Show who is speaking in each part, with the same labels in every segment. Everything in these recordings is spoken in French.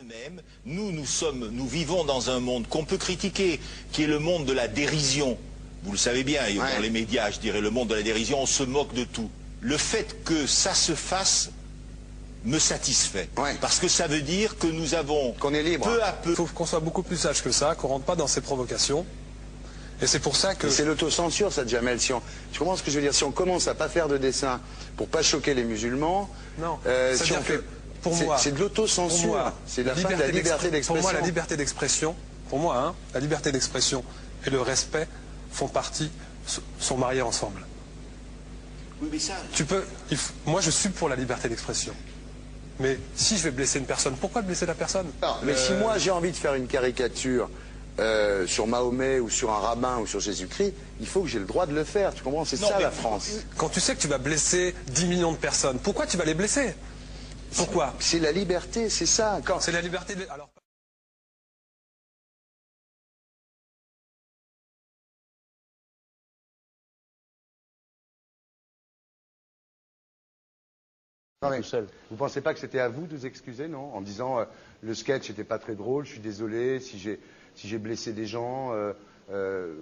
Speaker 1: Même, nous vivons dans un monde qu'on peut critiquer, qui est le monde de la dérision. Vous le savez bien, et dans les médias, je dirais, le monde de la dérision, on se moque de tout. Le fait que ça se fasse me satisfait. Parce que ça veut dire que nous avons,
Speaker 2: qu'on est libre.
Speaker 1: Peu à peu...
Speaker 3: Il faut qu'on soit beaucoup plus sage que ça, qu'on ne rentre pas dans ces provocations. Et c'est pour ça que...
Speaker 2: C'est l'autocensure, ça, Jamel. Tu comprends ce que je veux dire? Si on commence à pas faire de dessin pour pas choquer les musulmans...
Speaker 3: Non,
Speaker 2: si on fait...
Speaker 3: Pour moi,
Speaker 2: c'est de l'autocensure, c'est la fin de la liberté d'expression.
Speaker 3: Pour moi, la liberté d'expression, la liberté d'expression et le respect font partie, sont mariés ensemble.
Speaker 1: Oui, mais ça...
Speaker 3: Moi, je suis pour la liberté d'expression. Mais si je vais blesser une personne, pourquoi blesser la personne?
Speaker 2: Mais si moi j'ai envie de faire une caricature sur Mahomet ou sur un rabbin ou sur Jésus-Christ, il faut que j'ai le droit de le faire. Tu comprends? C'est ça la France.
Speaker 3: Quand tu sais que tu vas blesser 10 millions de personnes, pourquoi tu vas les blesser? Pourquoi?
Speaker 2: C'est la liberté, c'est ça.
Speaker 3: C'est la liberté de... Alors...
Speaker 2: Non, mais vous pensez pas que c'était à vous de vous excuser, non? En disant le sketch n'était pas très drôle, je suis désolé si j'ai blessé des gens,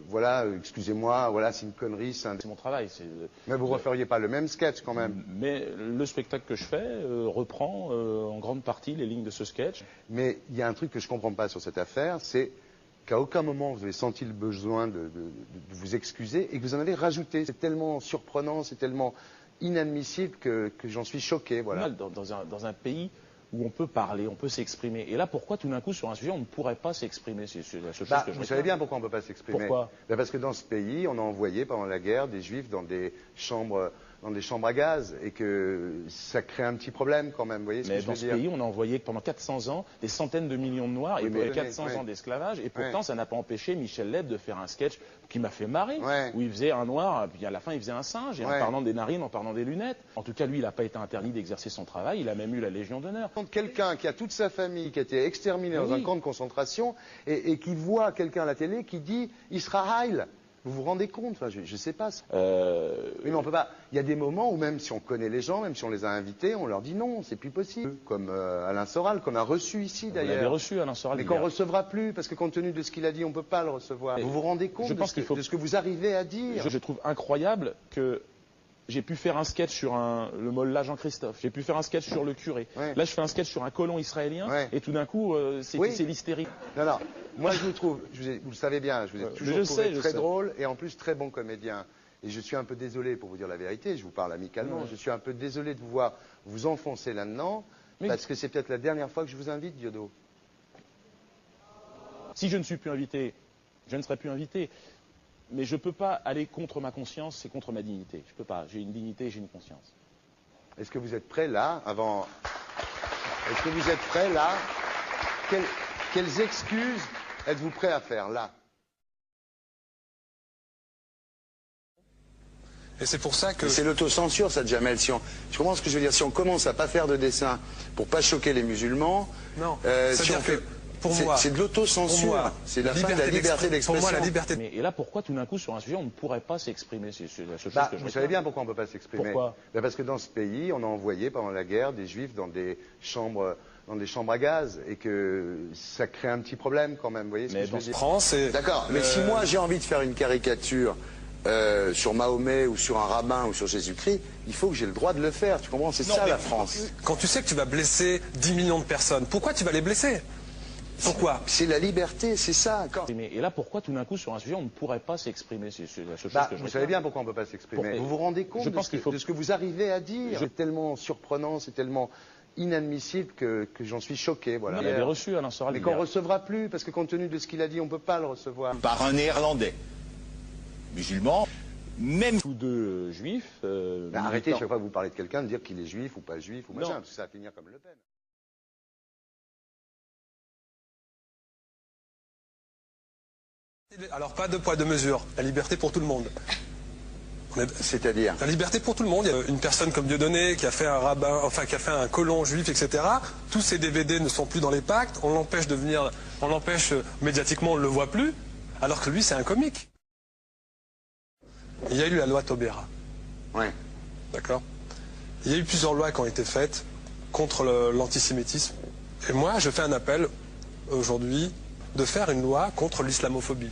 Speaker 2: voilà, excusez-moi, voilà, c'est une connerie,
Speaker 4: c'est mon travail.
Speaker 2: Mais vous referiez pas le même sketch quand même?
Speaker 4: Mais le spectacle que je fais reprend en grande partie les lignes de ce sketch.
Speaker 2: Mais il y a un truc que je comprends pas sur cette affaire, c'est qu'à aucun moment vous avez senti le besoin de vous excuser et que vous en avez rajouté. C'est tellement surprenant, c'est tellement inadmissible que j'en suis choqué. Voilà.
Speaker 4: Dans un pays où on peut parler, on peut s'exprimer. Et là, pourquoi tout d'un coup, sur un sujet, on ne pourrait pas s'exprimer? C'est la seule chose que je
Speaker 2: Vous savez bien pourquoi on ne peut pas s'exprimer.
Speaker 4: Pourquoi?
Speaker 2: Parce que dans ce pays, on a envoyé pendant la guerre des juifs dans des chambres à gaz et que ça crée un petit problème quand même. Vous voyez ce que je veux dire?
Speaker 4: Mais dans ce pays, on a envoyé pendant 400 ans des centaines de millions de Noirs et 400 ans d'esclavage. Et pourtant, ça n'a pas empêché Michel Leb de faire un sketch qui m'a fait marrer, où il faisait un noir, puis à la fin, il faisait un singe, et en parlant des narines, en parlant des lunettes. En tout cas, lui, il n'a pas été interdit d'exercer son travail, il a même eu la Légion d'honneur.
Speaker 2: Quelqu'un qui a toute sa famille qui a été exterminé dans un camp de concentration et qui voit quelqu'un à la télé qui dit Israël. Vous vous rendez compte? Enfin, je sais pas. Oui, mais on peut pas. Il y a des moments où même si on connaît les gens, même si on les a invités, on leur dit non, c'est plus possible. Comme Alain Soral, qu'on a reçu ici d'ailleurs.
Speaker 4: Vous l'avez reçu, Alain Soral.
Speaker 2: Mais qu'on recevra plus, parce que compte tenu de ce qu'il a dit, on peut pas le recevoir. Vous vous rendez compte de ce que vous arrivez à dire?
Speaker 4: Je trouve incroyable que j'ai pu faire un sketch sur le mollah Jean-Christophe, j'ai pu faire un sketch sur le curé. Là, je fais un sketch sur un colon israélien, et tout d'un coup, c'est l'hystérie.
Speaker 2: Non, moi je vous trouve, vous le savez bien, je vous ai toujours trouvé très drôle et en plus très bon comédien. Et je suis un peu désolé, pour vous dire la vérité, je vous parle amicalement, je suis un peu désolé de vous voir vous enfoncer là-dedans, parce que c'est peut-être la dernière fois que je vous invite, Diodo.
Speaker 4: Si je ne suis plus invité, je ne serai plus invité. Mais je ne peux pas aller contre ma conscience, c'est contre ma dignité. Je ne peux pas. J'ai une dignité, j'ai une conscience.
Speaker 2: Est-ce que vous êtes prêt là, Est-ce que vous êtes prêt là? Quelles excuses êtes-vous prêt à faire là?
Speaker 3: Et c'est pour ça que...
Speaker 2: C'est l'autocensure, ça, Jamel. Tu comprends ce que je veux dire? Si on commence à pas faire de dessin pour pas choquer les musulmans...
Speaker 3: Non,
Speaker 2: si on fait... C'est de l'autocensure, c'est la fin de la liberté d'expression.
Speaker 3: Pour moi, la liberté...
Speaker 4: Et là, pourquoi tout d'un coup, sur un sujet, on ne pourrait pas s'exprimer? C'est la seule chose que je
Speaker 2: Vous savez bien pourquoi on ne peut pas s'exprimer.
Speaker 4: Pourquoi?
Speaker 2: Parce que dans ce pays, on a envoyé pendant la guerre des juifs dans des chambres à gaz et que ça crée un petit problème quand même. Vous voyez ce que je veux dire?
Speaker 3: France,
Speaker 2: d'accord, mais si moi j'ai envie de faire une caricature sur Mahomet ou sur un rabbin ou sur Jésus-Christ, il faut que j'ai le droit de le faire. Tu comprends? C'est ça la France.
Speaker 3: Quand tu sais que tu vas blesser 10 millions de personnes, pourquoi tu vas les blesser? Pourquoi?
Speaker 2: C'est la liberté, c'est ça.
Speaker 4: Et là, pourquoi tout d'un coup, sur un sujet, on ne pourrait pas s'exprimer? C'est la seule chose que je
Speaker 2: Vous savez bien pourquoi on ne peut pas s'exprimer. Vous vous rendez compte de ce que vous arrivez à dire? C'est tellement surprenant, c'est tellement inadmissible que j'en suis choqué. Voilà.
Speaker 4: Vous l'avez reçu, Alain Soral.
Speaker 2: Mais qu'on ne recevra plus, parce que compte tenu de ce qu'il a dit, on ne peut pas le recevoir.
Speaker 1: Par un Néerlandais, musulman, même...
Speaker 4: Tous deux juifs...
Speaker 2: arrêtez, chaque fois que vous parlez de quelqu'un, de dire qu'il est juif ou pas juif, ou machin, parce que ça va finir comme Le Pen.
Speaker 3: Alors, pas de poids, de mesure. La liberté pour tout le monde.
Speaker 2: C'est-à-dire?
Speaker 3: La liberté pour tout le monde. Il y a une personne comme Dieudonné qui a fait un rabbin, enfin qui a fait un colon juif, etc. Tous ces DVD ne sont plus dans les pactes. On l'empêche de venir, on l'empêche médiatiquement, on ne le voit plus. Alors que lui, c'est un comique. Il y a eu la loi Taubira.
Speaker 2: Oui.
Speaker 3: D'accord? Il y a eu plusieurs lois qui ont été faites contre l'antisémitisme Et moi, je fais un appel aujourd'hui de faire une loi contre l'islamophobie.